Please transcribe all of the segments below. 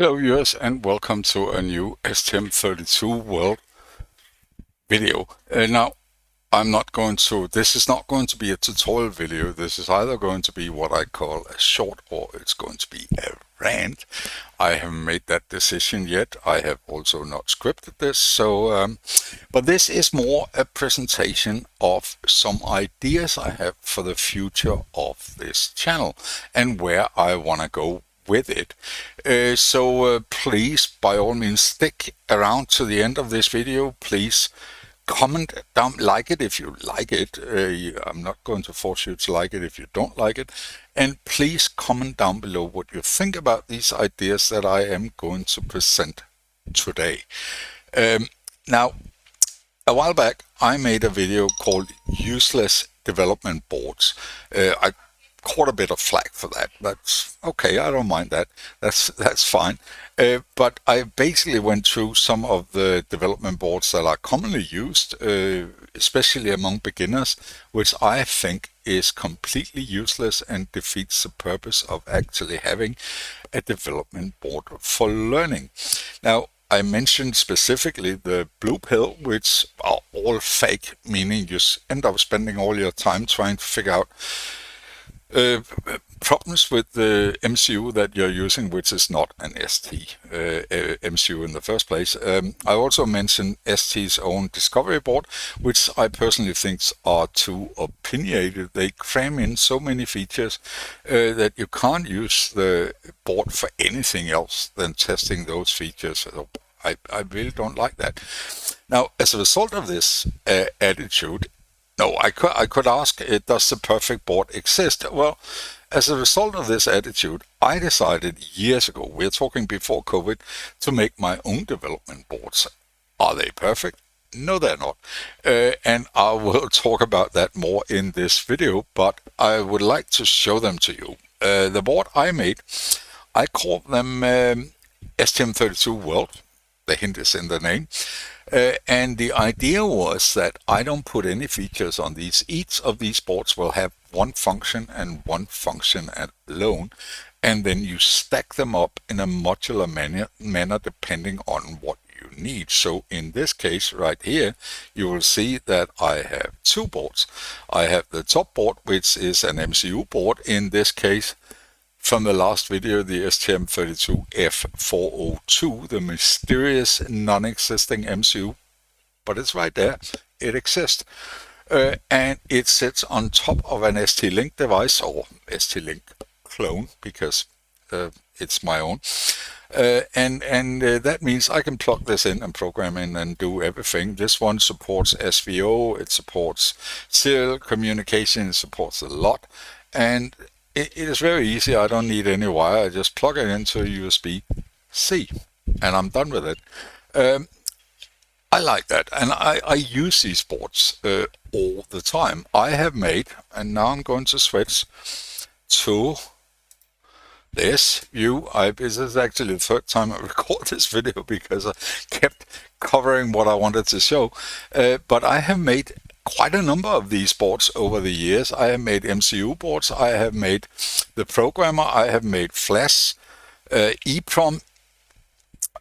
Hello viewers and welcome to a new STM32World video. Now this is not going to be a tutorial video. This is either going to be what I call a short or it's going to be a rant. I haven't made that decision yet. I have also not scripted this, but this is more a presentation of some ideas I have for the future of this channel and where I want to go with it. Please, by all means, stick around to the end of this video. Please comment down, like it if you like it. I'm not going to force you to like it if you don't like it. And please comment down below what you think about these ideas that I am going to present today. Now, a while back, I made a video called Useless Development Boards. I caught a bit of flack for that. That's okay, I don't mind that. That's fine. But I basically went through some of the development boards that are commonly used, especially among beginners, which I think is completely useless and defeats the purpose of actually having a development board for learning. Now, I mentioned specifically the blue pill, which are all fake, meaning you end up spending all your time trying to figure out problems with the MCU that you're using, which is not an ST MCU in the first place. I also mentioned ST's own discovery board, which I personally think are too opinionated. They cram in so many features that you can't use the board for anything else than testing those features. So I really don't like that. Now, as a result of this attitude, no, I could ask, does the perfect board exist? Well, as a result of this attitude, I decided years ago, we're talking before COVID, to make my own development boards. Are they perfect? No, they're not. And I will talk about that more in this video, but I would like to show them to you. The board I made, I called them STM32World. The hint is in the name. And the idea was that I don't put any features on these. Each of these boards will have one function and one function alone, and then you stack them up in a modular manner depending on what you need. So in this case right here, you will see that I have two boards. I have the top board, which is an MCU board, in this case from the last video, the STM32F402, the mysterious non-existing MCU, but it's right there, it exists. And it sits on top of an ST-Link device, or ST-Link clone, because it's my own. That means I can plug this in and program in and do everything. This one supports SVO, it supports serial communication, it supports a lot. And it is very easy. I don't need any wire. I just plug it into USB-C and I'm done with it. I like that, and I use these boards all the time. I have made, and now I'm going to switch to this view. This is actually the third time I record this video because I kept covering what I wanted to show. But I have made quite a number of these boards over the years. I have made MCU boards, I have made the programmer, I have made Flash, EEPROM,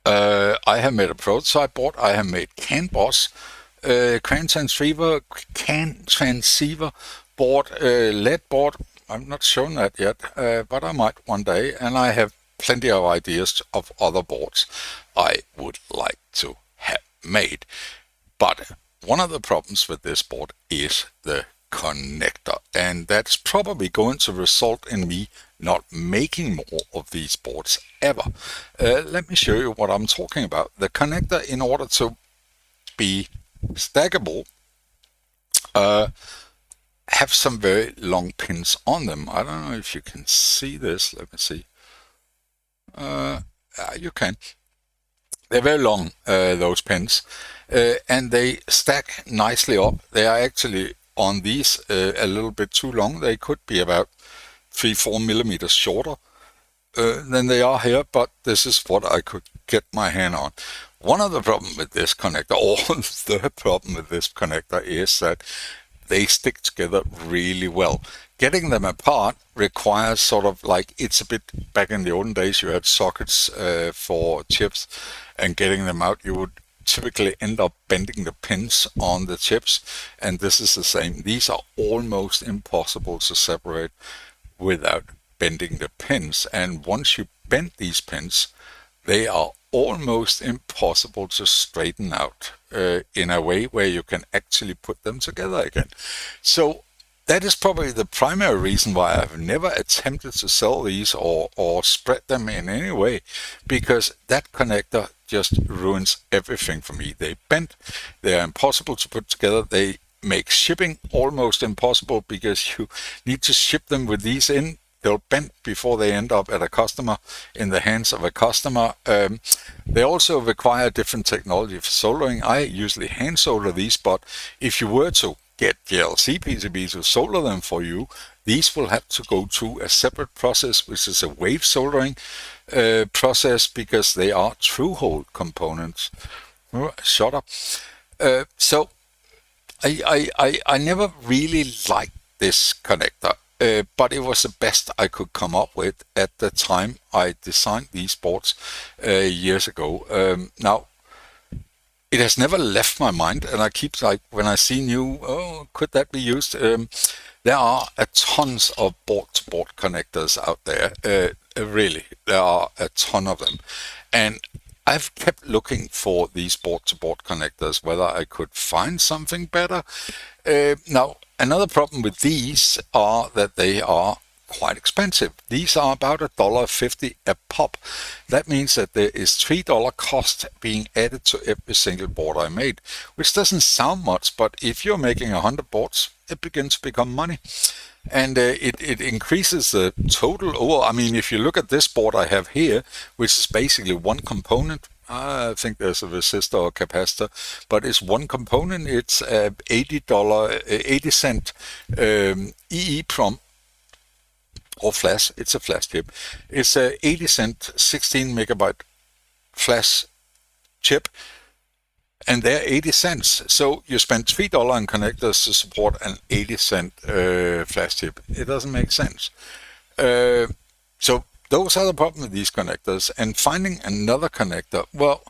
I have made a prototype board, I have made CAN bus, CAN transceiver board, LED board. I'm not shown that yet, but I might one day, and I have plenty of ideas of other boards I would like to have made. But one of the problems with this board is the connector, and that's probably going to result in me not making more of these boards ever. Let me show you what I'm talking about. The connector, in order to be stackable, have some very long pins on them. I don't know if you can see this. Let me see. You can. They're very long, those pins, and they stack nicely up. They are actually on these a little bit too long. They could be about 3-4 millimeters shorter than they are here, but this is what I could get my hand on. One of the problems with this connector, or the problem with this connector, is that they stick together really well. getting them apart requires sort of like, it's a bit back in the olden days, you had sockets for chips, and getting them out, you would typically end up bending the pins on the chips, and this is the same. These are almost impossible to separate without bending the pins, and once you bend these pins, they are almost impossible to straighten out in a way where you can actually put them together again. So that is probably the primary reason why I've never attempted to sell these or spread them in any way, because that connector just ruins everything for me. They bend, they are impossible to put together, they make shipping almost impossible because you need to ship them with these in. They'll bend before they end up at a customer, in the hands of a customer. They also require different technology for soldering. I usually hand solder these, but if you were to get GLC PCB to solder them for you, these will have to go through a separate process, which is a wave soldering process, because they are through-hole components. Shut up. So I never really liked this connector. But it was the best I could come up with at the time I designed these boards years ago. Now, it has never left my mind, and I keep, like, when I see new, oh, could that be used? There are a tons of board-to-board connectors out there. Really, there are a ton of them. And I've kept looking for these board-to-board connectors, whether I could find something better. Now, another problem with these are that they are quite expensive. These are about $1.50 a pop. That means that there is $3 cost being added to every single board I made, which doesn't sound much, but if you're making 100 boards, it begins to become money. And it increases the total. Oh, I mean, if you look at this board I have here, which is basically one component, I think there's a resistor or capacitor, but it's one component. It's $80 EEPROM or flash. It's a flash chip. It's a 80-cent 16 megabyte flash chip, and they're 80 cents. So you spend $3 on connectors to support an 80-cent flash chip. It doesn't make sense. So those are the problem with these connectors. And finding another connector, well,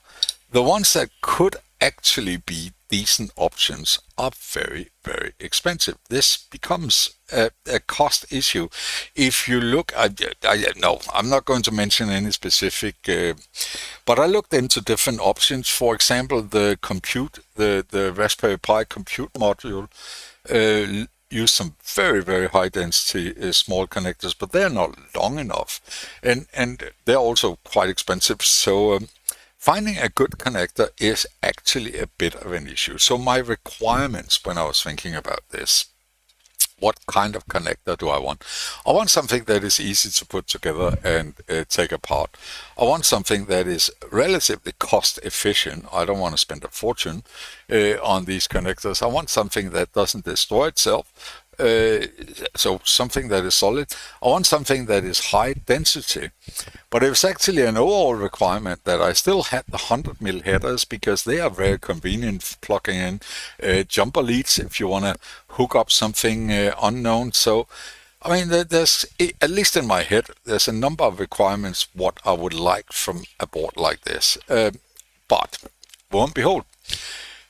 the ones that could actually be decent options are very, very expensive. This becomes a cost issue. If you look, no, I'm not going to mention any specific, but I looked into different options. For example, the Raspberry Pi compute module use some very, very high density small connectors, but they're not long enough, and they're also quite expensive. So finding a good connector is actually a bit of an issue. So my requirements when I was thinking about this, what kind of connector do I want? I want something that is easy to put together and take apart. I want something that is relatively cost efficient. I don't want to spend a fortune on these connectors. I want something that doesn't destroy itself. So something that is solid. I want something that is high density. But it was actually an overall requirement that I still had the 100 mil headers, because they are very convenient for plugging in jumper leads if you want to hook up something unknown. So, I mean, there's, at least in my head, there's a number of requirements what I would like from a board like this. But, lo and behold,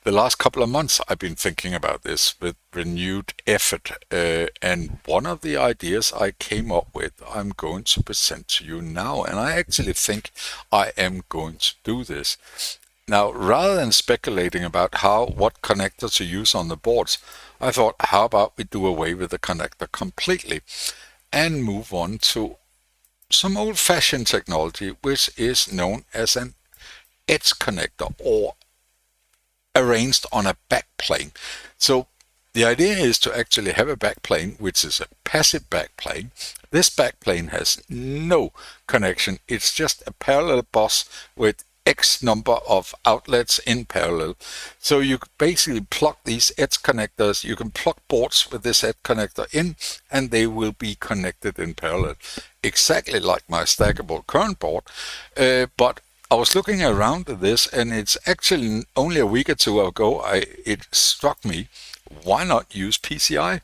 the last couple of months I've been thinking about this with renewed effort, and one of the ideas I came up with I'm going to present to you now, and I actually think I am going to do this. Now, rather than speculating about what connector to use on the boards, I thought, how about we do away with the connector completely and move on to some old-fashioned technology, which is known as an edge connector, or arranged on a backplane. So the idea is to actually have a backplane, which is a passive backplane. This backplane has no connection. It's just a parallel bus with X number of outlets in parallel. So you basically plug these edge connectors. You can plug boards with this edge connector in, and they will be connected in parallel, exactly like my stackable current board. But I was looking around at this, and it's actually only a week or two ago it struck me, why not use PCI?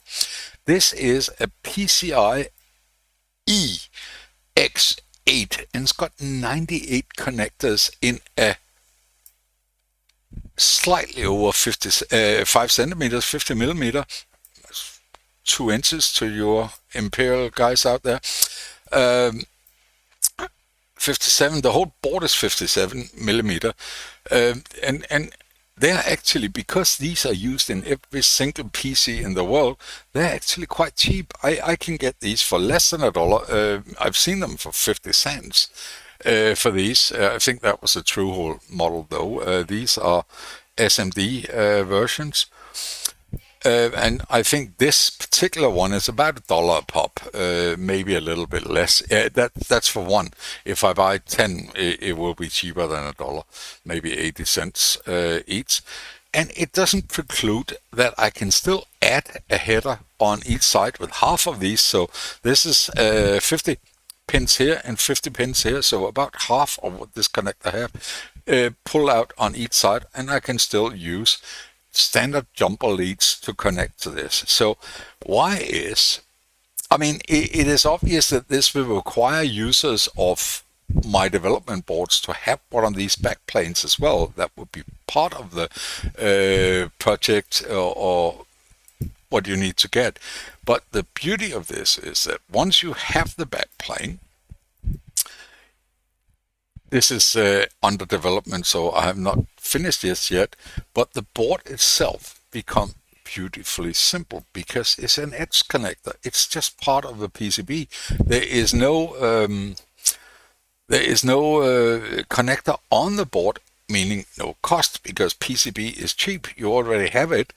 This is a PCIe X8, and it's got 98 connectors in a slightly over 5 centimeters, 50 millimeter, 2 inches to your imperial guys out there. 57. The whole board is 57 millimeter, and they're actually, because these are used in every single PC in the world, they're actually quite cheap. I can get these for less than $1. I've seen them for 50 cents for these. I think that was a TrueHole model though. These are SMD versions. And I think this particular one is about $1 a pop, maybe a little bit less. That's for one. If I buy 10, it will be cheaper than $1, maybe 80 cents each. And it doesn't preclude that I can still add a header on each side with half of these. So this is 50 pins here and 50 pins here, so about half of what this connector have pull out on each side, and I can still use standard jumper leads to connect to this. So it is obvious that this will require users of my development boards to have one of these backplanes as well. That would be part of the project or what you need to get. But the beauty of this is that once you have the backplane, this is under development, so I have not finished this yet, but the board itself becomes beautifully simple because it's an edge connector. It's just part of the PCB. There is no connector on the board, meaning no cost, because PCB is cheap. You already have it,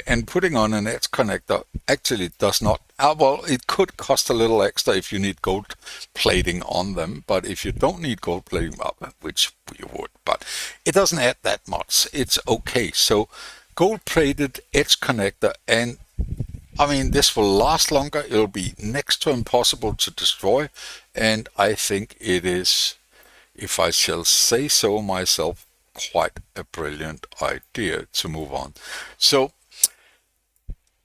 and putting on an edge connector actually does not. Well, it could cost a little extra if you need gold plating on them, but if you don't need gold plating, which you would, but it doesn't add that much. It's okay. So gold plated edge connector, and I mean, this will last longer. It'll be next to impossible to destroy, and I think it is, if I shall say so myself, quite a brilliant idea to move on. So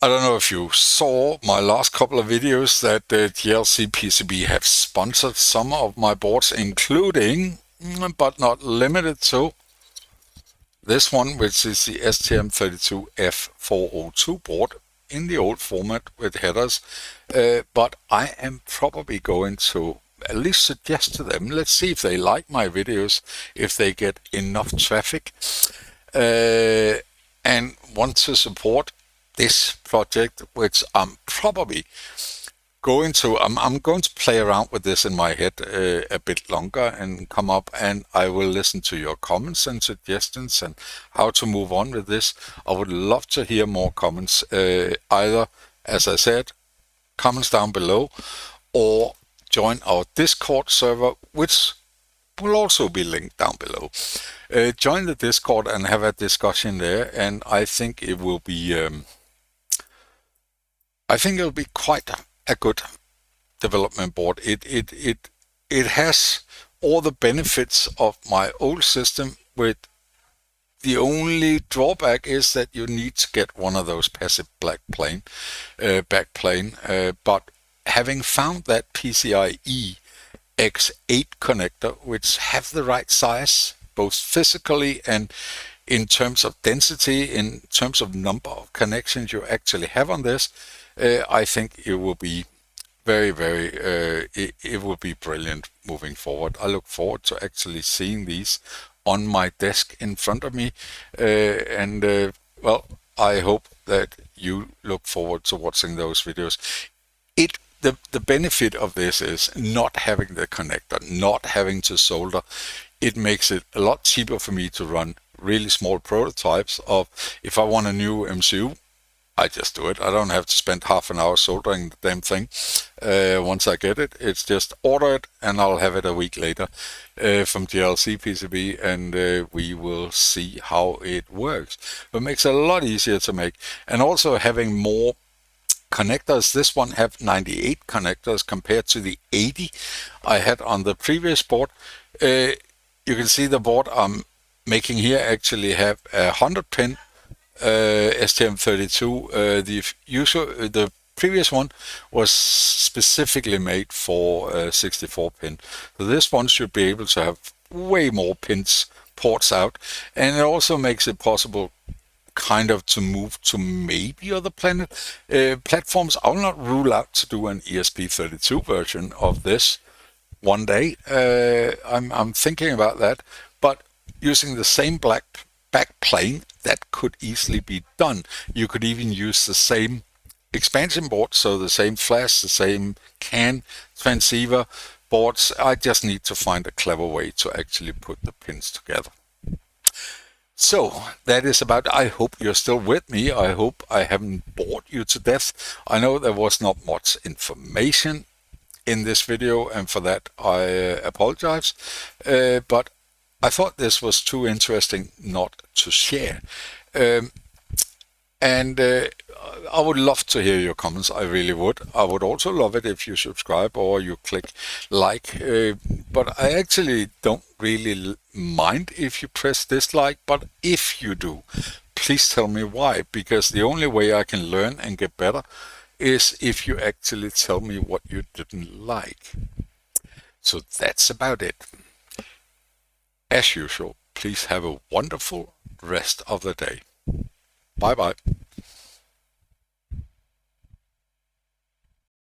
I don't know if you saw my last couple of videos that the GLC PCB have sponsored some of my boards, including, but not limited to, this one, which is the STM32 F402 board in the old format with headers. But I am probably going to at least suggest to them, let's see if they like my videos, if they get enough traffic, and want to support this project, which I'm probably going to, I'm going to play around with this in my head a bit longer and come up, and I will listen to your comments and suggestions and how to move on with this. I would love to hear more comments, either, as I said, comments down below, or join our Discord server, which will also be linked down below. Join the Discord and have a discussion there, and I think it will be quite a good development board. It has all the benefits of my old system, with the only drawback is that you need to get one of those passive backplane. But having found that PCIe X8 connector, which have the right size, both physically and in terms of density, in terms of number of connections you actually have on this, I think it will be it will be brilliant moving forward. I look forward to actually seeing these on my desk in front of me, well, I hope that you look forward to watching those videos. The benefit of this is not having the connector, not having to solder. It makes it a lot cheaper for me to run really small prototypes of, if I want a new MCU, I just do it. I don't have to spend half an hour soldering the damn thing. Once I get it, it's just order it, and I'll have it a week later from GLC PCB, and we will see how it works. It makes it a lot easier to make, and also having more connectors. This one have 98 connectors compared to the 80 I had on the previous board. You can see the board I'm making here actually have a 100 pin STM32. The previous one was specifically made for 64 pin. So this one should be able to have way more ports out, and it also makes it possible kind of to move to maybe other platforms. I'll not rule out to do an ESP32 version of this one day. I'm thinking about that, but using the same backplane, that could easily be done. You could even use the same expansion board, so the same flash, the same CAN transceiver boards. I just need to find a clever way to actually put the pins together. So that is about. I hope you're still with me. I hope I haven't bored you to death. I know there was not much information in this video, and for that I apologize, but I thought this was too interesting not to share. And I would love to hear your comments. I really would. I would also love it if you subscribe or you click like, but I actually don't really mind if you press dislike, but if you do, please tell me why, because the only way I can learn and get better is if you actually tell me what you didn't like. So that's about it. As usual, please have a wonderful rest of the day. Bye-bye.